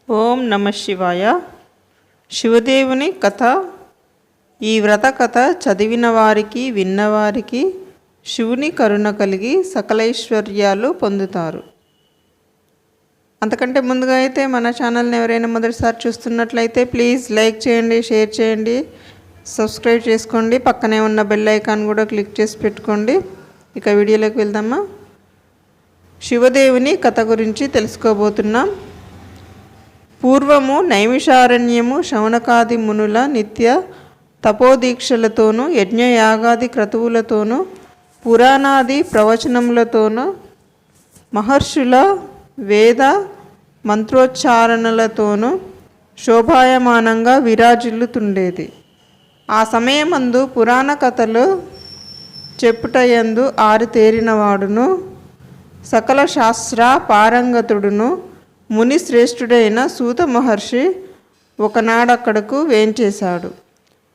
ఓం నమ శివాయ. శివదేవుని కథ. ఈ వ్రత కథ చదివిన వారికి విన్నవారికి శివుని కరుణ కలిగి సకలైశ్వర్యాలు పొందుతారు. అంతకంటే ముందుగా అయితే మన ఛానల్ని ఎవరైనా మొదటిసారి చూస్తున్నట్లయితే ప్లీజ్ లైక్ చేయండి, షేర్ చేయండి, సబ్స్క్రైబ్ చేసుకోండి. పక్కనే ఉన్న బెల్ ఐకాన్ కూడా క్లిక్ చేసి పెట్టుకోండి. ఇక వీడియోలోకి వెళ్దామా. శివదేవుని కథ గురించి తెలుసుకోబోతున్నాం. పూర్వము నైమిషారణ్యము శౌనకాది మునుల నిత్య తపోదీక్షలతోనూ యజ్ఞయాగాది క్రతువులతోనూ పురాణాది ప్రవచనములతోనూ మహర్షుల వేద మంత్రోచ్చారణలతోనూ శోభాయమానంగా విరాజిల్లుతుండేది. ఆ సమయమందు పురాణ కథలు చెప్పుటయందు ఆరితేరినవాడును, సకల శాస్త్ర పారంగతుడును ముని శ్రేష్ఠుడైన సూత మహర్షి ఒకనాడక్కడకు వేంచేశాడు.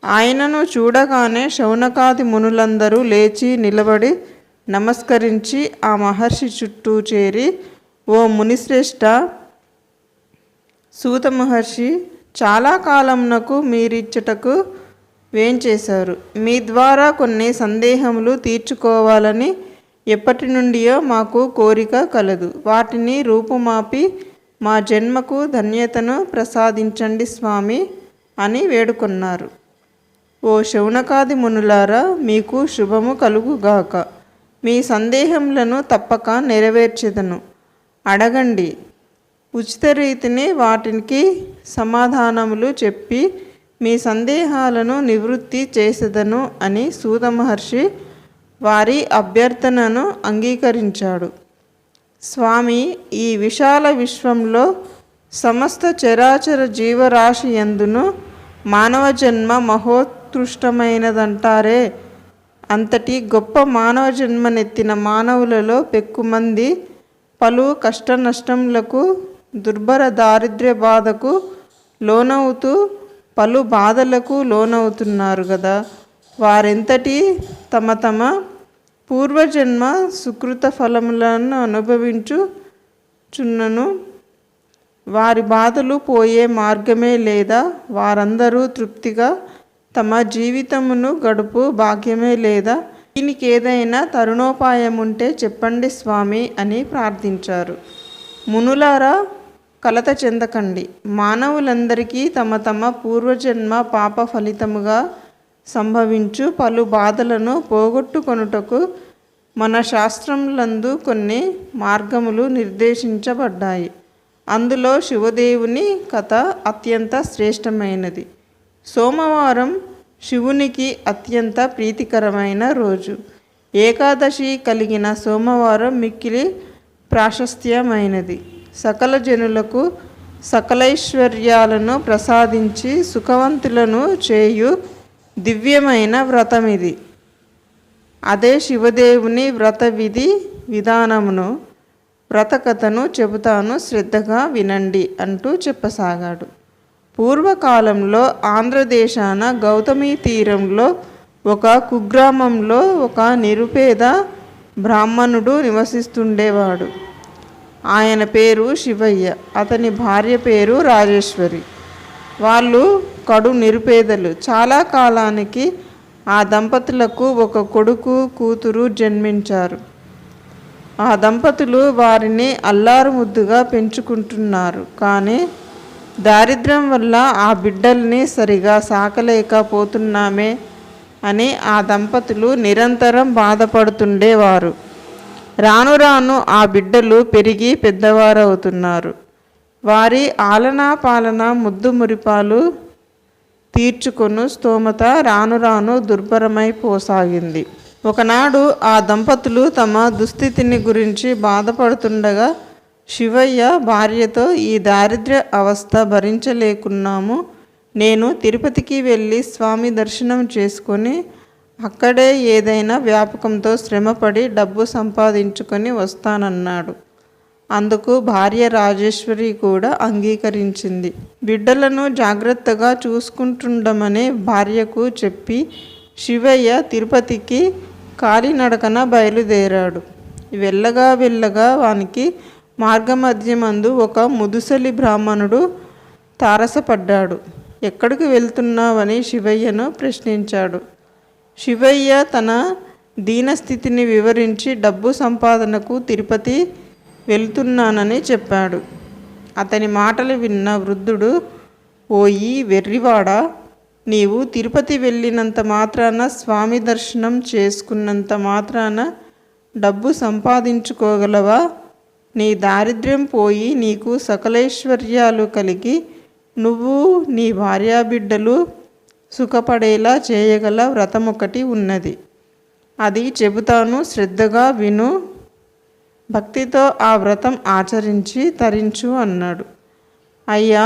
ఆయనను చూడగానే శౌనకాది మునులందరూ లేచి నిలబడి నమస్కరించి ఆ మహర్షి చుట్టూ చేరి, ఓ మునిశ్రేష్ఠ, సూత మహర్షి చాలా కాలమునకు మీరిచ్చటకు వేంచేశారు. మీ ద్వారా కొన్ని సందేహములు తీర్చుకోవాలని ఎప్పటి నుండియో మాకు కోరిక కలదు. వాటిని రూపుమాపి మా జన్మకు ధన్యతను ప్రసాదించండి స్వామి అని వేడుకొన్నారు. ఓ శౌనకాది మునులారా, మీకు శుభము కలుగుగాక. మీ సందేహములను తప్పక నెరవేర్చెదను. అడగండి, ఉచిత రీతిని వాటికి సమాధానములు చెప్పి మీ సందేహాలను నివృత్తి చేసేదను అని సూత మహర్షి వారి అభ్యర్థనను అంగీకరించాడు. స్వామి, ఈ విశాల విశ్వంలో సమస్త చరాచర జీవరాశి యందును మానవ జన్మ మహోత్కృష్టమైనదంటారే. అంతటి గొప్ప మానవ జన్మనెత్తిన మానవులలో పెక్కుమంది పలు కష్ట నష్టములకు, దుర్భర దారిద్ర్య బాధకు లోనవుతూ పలు బాధలకు లోనవుతున్నారు కదా. వారెంతటి తమ పూర్వజన్మ సుకృత ఫలములను అనుభవించుచున్నను వారి బాధలు పోయే మార్గమే లేదా? వారందరూ తృప్తిగా తమ జీవితమును గడుపు భాగ్యమే లేదా? దీనికి ఏదైనా తరుణోపాయం ఉంటే చెప్పండి స్వామి అని ప్రార్థించారు. మునులారా, కలత చెందకండి. మానవులందరికీ తమ పూర్వజన్మ పాప ఫలితముగా సంభవించు పలు బాధలను పోగొట్టుకొనుటకు మన శాస్త్రములందు కొన్ని మార్గములు నిర్దేశించబడ్డాయి. అందులో శివదేవుని కథ అత్యంత శ్రేష్టమైనది. సోమవారం శివునికి అత్యంత ప్రీతికరమైన రోజు. ఏకాదశి కలిగిన సోమవారం మిక్కిలి ప్రాశస్త్యమైనది. సకల జనులకు సకలైశ్వర్యాలను ప్రసాదించి సుఖవంతులను చేయు దివ్యమైన వ్రతమిది. అదే శివదేవుని వ్రత విధి విధానమును, వ్రతకథను చెబుతాను, శ్రద్ధగా వినండి అంటూ చెప్పసాగాడు. పూర్వకాలంలో ఆంధ్రదేశాన గౌతమి తీరంలో ఒక కుగ్రామంలో ఒక నిరుపేద బ్రాహ్మణుడు నివసిస్తుండేవాడు. ఆయన పేరు శివయ్య. అతని భార్య పేరు రాజేశ్వరి. వాళ్ళు కడు నిరుపేదలు. చాలా కాలానికి ఆ దంపతులకు ఒక కొడుకు కూతురు జన్మించారు. ఆ దంపతులు వారిని అల్లారు ముద్దుగా పెంచుకుంటున్నారు. కానీ దారిద్ర్యం వల్ల ఆ బిడ్డల్ని సరిగా సాకలేకపోతున్నామే అని ఆ దంపతులు నిరంతరం బాధపడుతుండేవారు. రాను రాను ఆ బిడ్డలు పెరిగి పెద్దవారవుతున్నారు. వారి ఆలనా పాలన ముద్దు మురిపాలు తీర్చుకొను స్తోమత రాను రాను దుర్భరమైపోసాగింది. ఒకనాడు ఆ దంపతులు తమ దుస్థితిని గురించి బాధపడుతుండగా శివయ్య భార్యతో, ఈ దారిద్ర్య అవస్థ భరించలేకున్నాము. నేను తిరుపతికి వెళ్ళి స్వామి దర్శనం చేసుకొని అక్కడే ఏదైనా వ్యాపకంతో శ్రమపడి డబ్బు సంపాదించుకొని వస్తానన్నాడు. అందుకు భార్య రాజేశ్వరి కూడా అంగీకరించింది. బిడ్డలను జాగ్రత్తగా చూసుకుంటుండమని భార్యకు చెప్పి శివయ్య తిరుపతికి కాలినడకన బయలుదేరాడు. వెళ్ళగా వానికి మార్గమధ్యమందు ఒక ముదుసలి బ్రాహ్మణుడు తారసపడ్డాడు. ఎక్కడికి వెళ్తున్నావని శివయ్యను ప్రశ్నించాడు. శివయ్య తన దీనస్థితిని వివరించి డబ్బు సంపాదనకు తిరుపతి వెళ్తున్నానని చెప్పాడు. అతని మాటలు విన్న వృద్ధుడు, ఓయి వెర్రివాడా, నీవు తిరుపతి వెళ్ళినంత మాత్రాన, స్వామి దర్శనం చేసుకున్నంత మాత్రాన డబ్బు సంపాదించుకోగలవా? నీ దారిద్ర్యం పోయి నీకు సకలైశ్వర్యాలు కలిగి నువ్వు నీ భార్యాబిడ్డలు సుఖపడేలా చేయగల వ్రతం ఒకటి ఉన్నది. అది చెబుతాను, శ్రద్ధగా విను. భక్తితో ఆ వ్రతం ఆచరించి తరించు అన్నాడు. అయ్యా,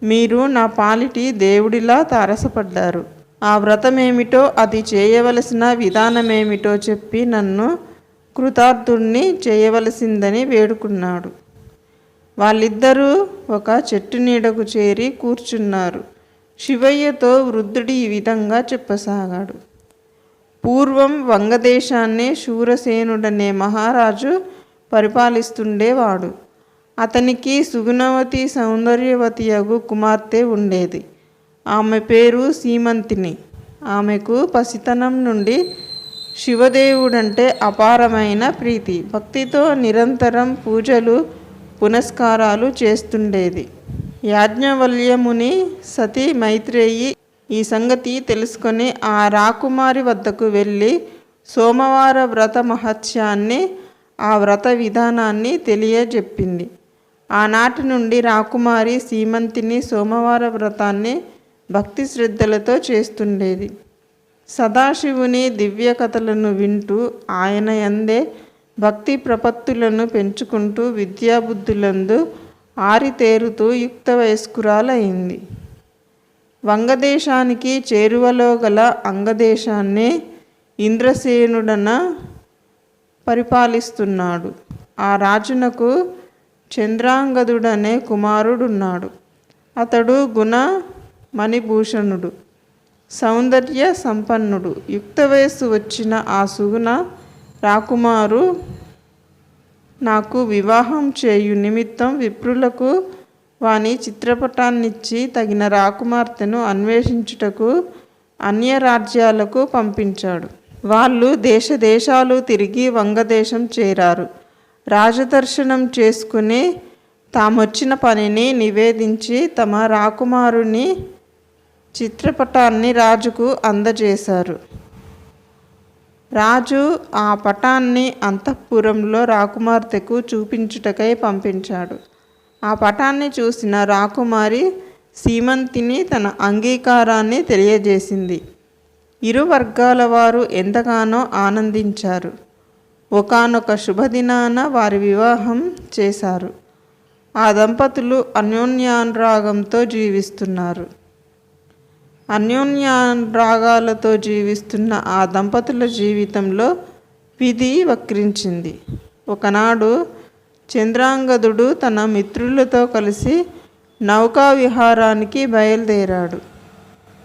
మీరు నా పాలిటి దేవుడిలా తారసపడ్డారు. ఆ వ్రతమేమిటో, అది చేయవలసిన విధానమేమిటో చెప్పి నన్ను కృతార్థుణ్ణి చేయవలసిందని వేడుకున్నాడు. వాళ్ళిద్దరూ ఒక చెట్టు నీడకు చేరి కూర్చున్నారు. శివయ్యతో వృద్ధుడు ఈ విధంగా చెప్పసాగాడు. పూర్వం వంగదేశాన్ని శూరసేనుడనే మహారాజు పరిపాలిస్తుండేవాడు. అతనికి సుగుణవతి సౌందర్యవతియగు కుమార్తె ఉండేది. ఆమె పేరు సీమంతిని. ఆమెకు పసితనం నుండి శివదేవుడంటే అపారమైన ప్రీతి. భక్తితో నిరంతరం పూజలు పునస్కారాలు చేస్తుండేది. యాజ్ఞవల్యముని సతీ మైత్రేయి ఈ సంగతి తెలుసుకొని ఆ రాకుమారి వద్దకు వెళ్ళి సోమవార వ్రత మహత్యాన్ని, ఆ వ్రత విధానాన్ని తెలియజెప్పింది. ఆనాటి నుండి రాకుమారి సీమంతిని సోమవార వ్రతాన్ని భక్తి శ్రద్ధలతో చేస్తుండేది. సదాశివుని దివ్య కథలను వింటూ ఆయన యందే భక్తి ప్రపత్తులను పెంచుకుంటూ విద్యాబుద్ధులందు ఆరితేరుతూ యుక్త వయస్కురాలైంది. వంగదేశానికి చేరువలో గల అంగదేశాన్ని ఇంద్రసేనుడన పరిపాలిస్తున్నాడు. ఆ రాజునకు చంద్రాంగదుడనే కుమారుడున్నాడు. అతడు గుణ మణిభూషణుడు, సౌందర్య సంపన్నుడు. యుక్త వయస్సు వచ్చిన ఆ సుగుణ రాకుమారు నాకు వివాహం చేయు నిమిత్తం విప్రులకు వాని చిత్రపటాన్నిచ్చి తగిన రాకుమార్తెను అన్వేషించుటకు అన్య రాజ్యాలకు పంపించాడు. వాళ్ళు దేశాలు తిరిగి వంగదేశం చేరారు. రాజదర్శనం చేసుకుని తామొచ్చిన పనిని నివేదించి తమ రాకుమారుని చిత్రపటాన్ని రాజుకు అందజేశారు. రాజు ఆ పటాన్ని అంతఃపురంలో రాకుమార్తెకు చూపించుటకై పంపించాడు. ఆ పటాన్ని చూసిన రాకుమారి సీమంతిని తన అంగీకారాన్ని తెలియజేసింది. ఇరు వర్గాల వారు ఎంతగానో ఆనందించారు. ఒకానొక శుభదినాన వారి వివాహం చేశారు. ఆ దంపతులు అన్యోన్యానురాగంతో జీవిస్తున్నారు. అన్యోన్యానురాగాలతో జీవిస్తున్న ఆ దంపతుల జీవితంలో విధి వక్రించింది. ఒకనాడు చంద్రాంగదుడు తన మిత్రులతో కలిసి నౌకా విహారానికి బయలుదేరాడు.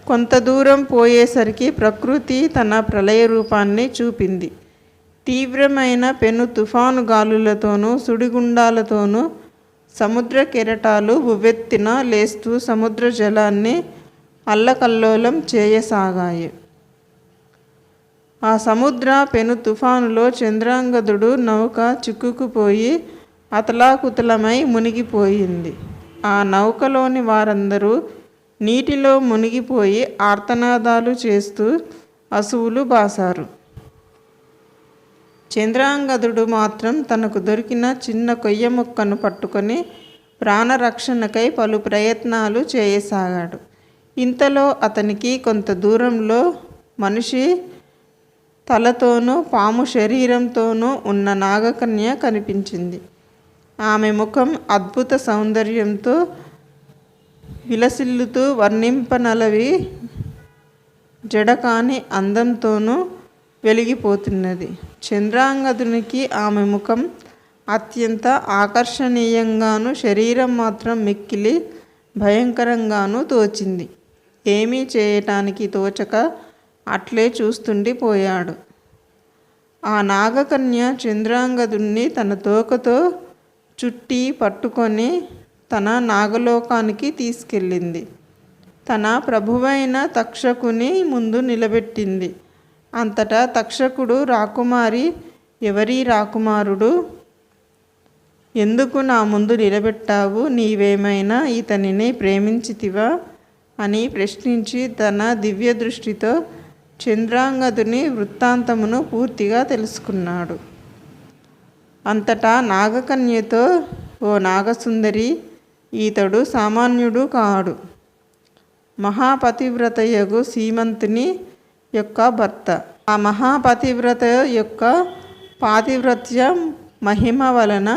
కొంత దూరం పోయేసరికి ప్రకృతి తన ప్రళయ రూపాన్ని చూపింది. తీవ్రమైన పెను తుఫాను గాలులతోనూ సుడిగుండాలతోనూ సముద్ర కెరటాలు ఉవ్వెత్తిన లేస్తూ సముద్ర జలాన్ని అల్లకల్లోలం చేయసాగాయి. ఆ సముద్ర పెను తుఫానులో చంద్రాంగదుడు నౌక చిక్కుకుపోయి అతలాకుతలమై మునిగిపోయింది. ఆ నౌకలోని వారందరూ నీటిలో మునిగిపోయి ఆర్తనాదాలు చేస్తూ అసువులు బాసారు. చంద్రాంగదుడు మాత్రం తనకు దొరికిన చిన్న కొయ్య ముక్కను పట్టుకొని ప్రాణరక్షణకై పలు ప్రయత్నాలు చేయసాగాడు. ఇంతలో అతనికి కొంత దూరంలో మనిషి తలతోనూ పాము శరీరంతోనూ ఉన్న నాగకన్య కనిపించింది. ఆమె ముఖం అద్భుత సౌందర్యంతో విలసిల్లుతూ వర్ణింపనలవి జడకాని అందంతోనూ వెలిగిపోతున్నది. చంద్రాంగదునికి ఆమె ముఖం అత్యంత ఆకర్షణీయంగాను, శరీరం మాత్రం మిక్కిలి భయంకరంగాను తోచింది. ఏమీ చేయటానికి తోచక అట్లే చూస్తుండిపోయాడు. ఆ నాగకన్య చంద్రాంగదుణ్ణి తన తోకతో చుట్టి పట్టుకొని తన నాగలోకానికి తీసుకెళ్ళింది. తన ప్రభువైన తక్షకుని ముందు నిలబెట్టింది. అంతటా తక్షకుడు, రాకుమారి, ఎవరి రాకుమారుడు? ఎందుకు నా ముందు నిలబెట్టావు? నీవేమైనా ఇతనిని ప్రేమించితివా అని ప్రశ్నించి తన దివ్య దృష్టితో చంద్రాంగదుని వృత్తాంతమును పూర్తిగా తెలుసుకున్నాడు. అంతటా నాగకన్యతో, ఓ నాగసుందరి, ఈతడు సామాన్యుడు కాడు. మహాపతివ్రతయగు సీమంతుని యొక్క భర్త. ఆ మహాపతివ్రత యొక్క పాతివ్రత్య మహిమ వలన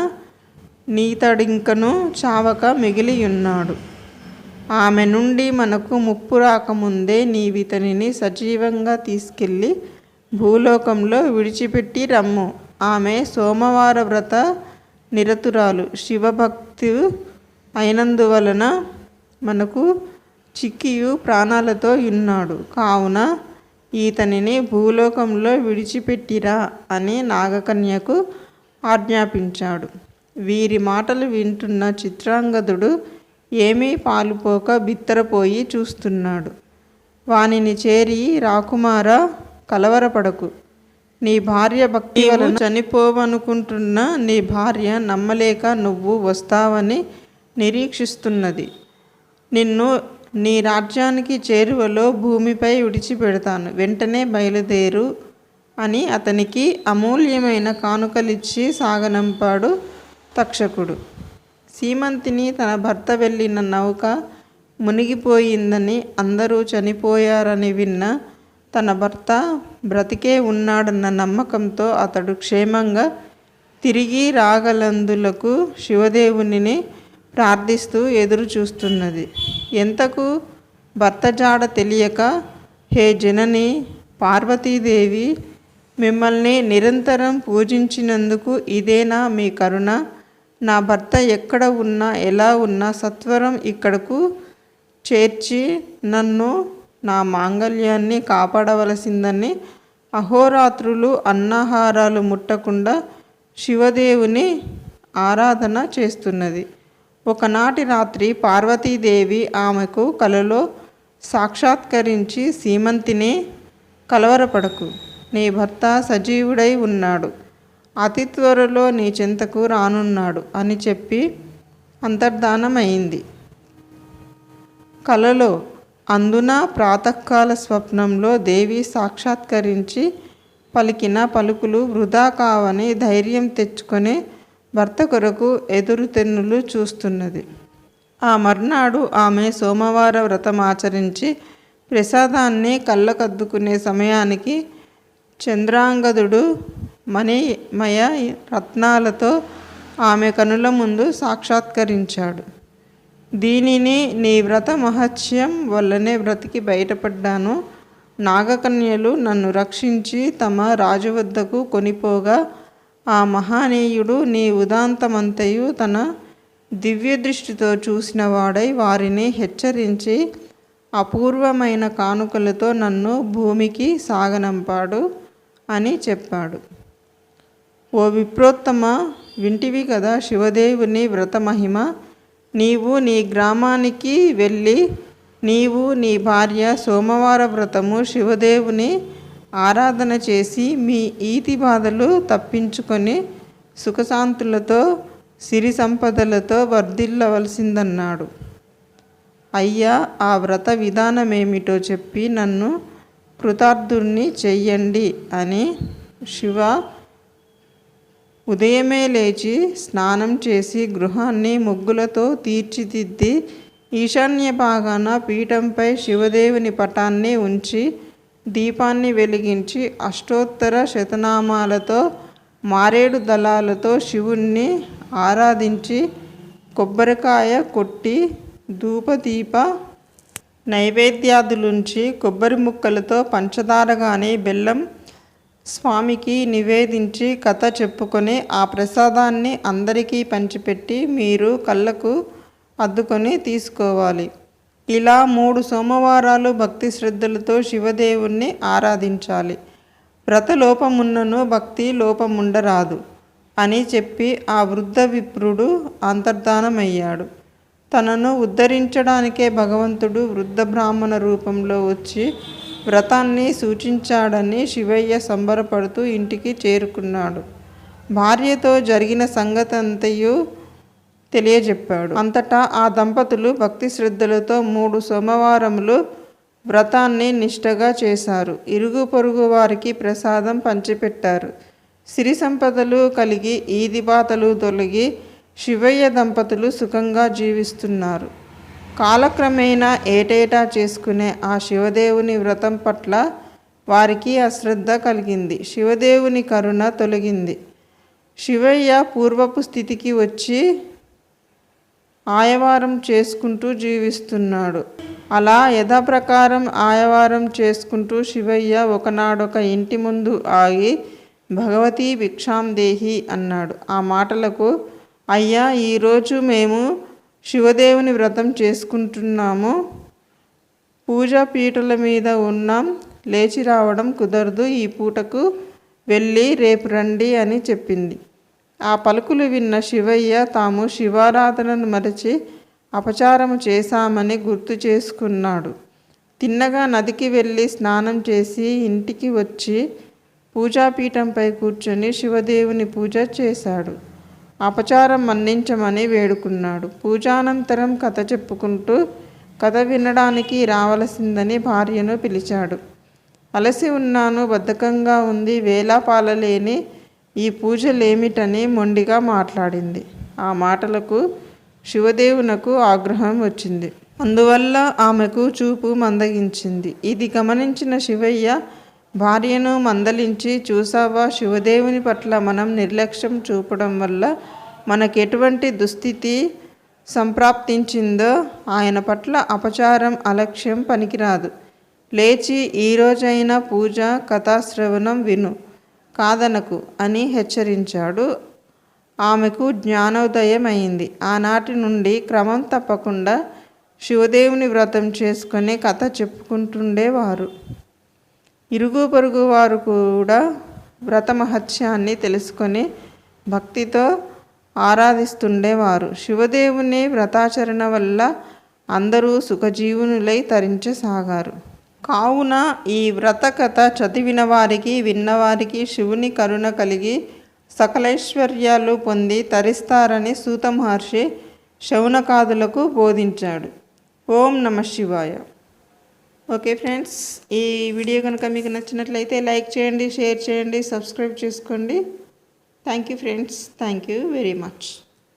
నీతడింకను చావక మిగిలియున్నాడు. ఆమె నుండి మనకు ముప్పు రాకముందే నీవితనిని సజీవంగా తీసుకెళ్ళి భూలోకంలో విడిచిపెట్టి రమ్ము. ఆమె సోమవార వ్రత నిరతురాలు, శివభక్తు అయినందువలన మనకు చిక్కియు ప్రాణాలతో ఉన్నాడు. కావున ఈతనిని భూలోకంలో విడిచిపెట్టిరా అని నాగకన్యకు ఆజ్ఞాపించాడు. వీరి మాటలు వింటున్న చిత్రాంగదుడు ఏమీ పాలుపోక బిత్తరపోయి చూస్తున్నాడు. వానిని చేరి, రాకుమారా, కలవరపడకు. నీ భార్య భక్తి వలన చనిపోవనుకుంటున్న నీ భార్య నమ్మలేక నువ్వు వస్తావని నిరీక్షిస్తున్నది. నిన్ను నీ రాజ్యానికి చేరువలో భూమిపై విడిచిపెడతాను. వెంటనే బయలుదేరు అని అతనికి అమూల్యమైన కానుకలిచ్చి సాగనంపాడు తక్షకుడు. సీమంతిని తన భర్త వెళ్ళిన నౌక మునిగిపోయిందని, అందరూ చనిపోయారని విన్న తన భర్త బ్రతికే ఉన్నాడన్న నమ్మకంతో అతడు క్షేమంగా తిరిగి రాగలందులకు శివదేవునిని ప్రార్థిస్తూ ఎదురు చూస్తున్నది. ఎంతకు భర్త జాడ తెలియక, హే జనని పార్వతీదేవి, మిమ్మల్ని నిరంతరం పూజించినందుకు ఇదేనా మీ కరుణ? నా భర్త ఎక్కడ ఉన్నా ఎలా ఉన్నా సత్వరం ఇక్కడకు చేర్చి నన్ను, నా మాంగళ్యాన్ని కాపాడవలసిందని అహోరాత్రులు అన్నాహారాలు ముట్టకుండా శివదేవుని ఆరాధన చేస్తున్నది. ఒకనాటి రాత్రి పార్వతీదేవి ఆమెకు కలలో సాక్షాత్కరించి, సీమంతిని, కలవరపడకు, నీ భర్త సజీవుడై ఉన్నాడు, అతి త్వరలో నీ చెంతకు రానున్నాడు అని చెప్పి అంతర్ధానమైంది. కలలో అందున ప్రాతకాల స్వప్నంలో దేవి సాక్షాత్కరించి పలికిన పలుకులు వృధా కావని ధైర్యం తెచ్చుకొని భర్త కొరకు ఎదురు తెన్నులు చూస్తున్నది. ఆ మర్నాడు ఆమె సోమవార వ్రతం ఆచరించి ప్రసాదాన్ని కళ్ళకద్దుకునే సమయానికి చంద్రాంగదుడు మణిమయ రత్నాలతో ఆమె కనుల ముందు సాక్షాత్కరించాడు. దీనిని నీ వ్రత మహత్యం వల్లనే బ్రతికి బయటపడ్డాను. నాగకన్యలు నన్ను రక్షించి తమ రాజు వద్దకు కొనిపోగా ఆ మహానీయుడు నీ ఉదాంతమంతయు తన దివ్య దృష్టితో చూసిన వాడై వారిని హెచ్చరించి అపూర్వమైన కానుకలతో నన్ను భూమికి సాగనంపాడు అని చెప్పాడు. ఓ విప్రోత్తమ, వింటివి కదా శివదేవుని వ్రత మహిమ. నీవు నీ గ్రామానికి వెళ్ళి నీవు నీ భార్య సోమవార వ్రతము శివదేవుని ఆరాధన చేసి మీ ఈతి బాధలు తప్పించుకొని సుఖశాంతులతో సిరి సంపదలతో వర్ధిల్లవలసిందన్నాడు. అయ్యా, ఆ వ్రత విధానమేమిటో చెప్పి నన్ను కృతార్థుణ్ణి చెయ్యండి అని శివ ఉదయమే లేచి స్నానం చేసి గృహాన్ని ముగ్గులతో తీర్చిదిద్ది ఈశాన్య భాగాన పీఠంపై శివదేవుని పటాన్ని ఉంచి దీపాన్ని వెలిగించి అష్టోత్తర శతనామాలతో మారేడు దళాలతో శివుణ్ణి ఆరాధించి కొబ్బరికాయ కొట్టి ధూపదీప నైవేద్యాదులుంచి కొబ్బరి ముక్కలతో పంచదార కానీ బెల్లం స్వామికి నివేదించి కథ చెప్పుకొని ఆ ప్రసాదాన్ని అందరికీ పంచిపెట్టి మీరు కళ్ళకు అద్దుకొని తీసుకోవాలి. ఇలా 3 సోమవారాలు భక్తి శ్రద్ధలతో శివదేవుణ్ణి ఆరాధించాలి. వ్రత లోపమున్నను భక్తి లోపముండరాదు. అని చెప్పి ఆ వృద్ధ విప్రుడు అంతర్ధానమయ్యాడు. తనను ఉద్ధరించడానికే భగవంతుడు వృద్ధ బ్రాహ్మణ రూపంలో వచ్చి వ్రతాన్ని సూచించాడని శివయ్య సంబరపడుతూ ఇంటికి చేరుకున్నాడు. భార్యతో జరిగిన సంగతంతయు తెలియజెప్పాడు. అంతటా ఆ దంపతులు భక్తి శ్రద్ధలతో 3 సోమవారములు వ్రతాన్ని నిష్టగా చేశారు. ఇరుగు పొరుగు వారికి ప్రసాదం పంచిపెట్టారు. సిరి సంపదలు కలిగి ఈదిబాతలు తొలగి శివయ్య దంపతులు సుఖంగా జీవిస్తున్నారు. కాలక్రమేణా ఏటేటా చేసుకునే ఆ శివదేవుని వ్రతం పట్ల వారికి అశ్రద్ధ కలిగింది. శివదేవుని కరుణ తొలగింది. శివయ్య పూర్వపు స్థితికి వచ్చి ఆయవారం చేసుకుంటూ జీవిస్తున్నాడు. అలా యథాప్రకారం ఆయవారం చేసుకుంటూ శివయ్య ఒకనాడొక ఇంటి ముందు ఆగి భగవతీ భిక్షాం దేహి అన్నాడు. ఆ మాటలకు, అయ్యా, ఈరోజు మేము శివదేవుని వ్రతం చేసుకుంటున్నాము. పూజా పీటల మీద ఉన్నాం. లేచి రావడం కుదరదు. ఈ పూటకు వెళ్ళి రేపు రండి అని చెప్పింది. ఆ పలుకులు విన్న శివయ్య తాము శివారాధనను మరచి అపచారము చేశామని గుర్తు చేసుకున్నాడు. తిన్నగా నదికి వెళ్ళి స్నానం చేసి ఇంటికి వచ్చి పూజాపీఠంపై కూర్చొని శివదేవుని పూజ చేశాడు. అపచారం మన్నించమని వేడుకున్నాడు. పూజానంతరం కథ చెప్పుకుంటూ కథ వినడానికి రావలసిందని భార్యను పిలిచాడు. అలసి ఉన్నాను, బద్ధకంగా ఉంది, వేలాపాలలేని ఈ పూజలేమిటని మొండిగా మాట్లాడింది. ఆ మాటలకు శివదేవునకు ఆగ్రహం వచ్చింది. అందువల్ల ఆమెకు చూపు మందగించింది. ఇది గమనించిన శివయ్య భార్యను మందలించి, చూసావా, శివదేవుని పట్ల మనం నిర్లక్ష్యం చూపడం వల్ల మనకెటువంటి దుస్థితి సంప్రాప్తించిందో ఆయన పట్ల అపచారం, అలక్ష్యం పనికిరాదు. లేచి ఈరోజైనా పూజ, కథాశ్రవణం విను, కాదనకు అని హెచ్చరించాడు. ఆమెకు జ్ఞానోదయం అయింది. ఆనాటి నుండి క్రమం తప్పకుండా శివదేవుని వ్రతం చేసుకొని కథ చెప్పుకుంటుండేవారు. ఇరుగు పొరుగు వారు కూడా వ్రత మహత్యాన్ని తెలుసుకొని భక్తితో ఆరాధిస్తుండేవారు. శివదేవుని వ్రతాచరణ వల్ల అందరూ సుఖజీవునులై తరించసాగారు. కావున ఈ వ్రత కథ చదివిన వారికి, విన్నవారికి శివుని కరుణ కలిగి సకలైశ్వర్యాలు పొంది తరిస్తారని సూత మహర్షి శౌనకాదులకు బోధించాడు. ఓం నమః శివాయ. ఓకే ఫ్రెండ్స్, ఈ వీడియో కనుక మీకు నచ్చినట్లయితే లైక్ చేయండి, షేర్ చేయండి, సబ్స్క్రైబ్ చేసుకోండి. Thank you friends. Thank you very much.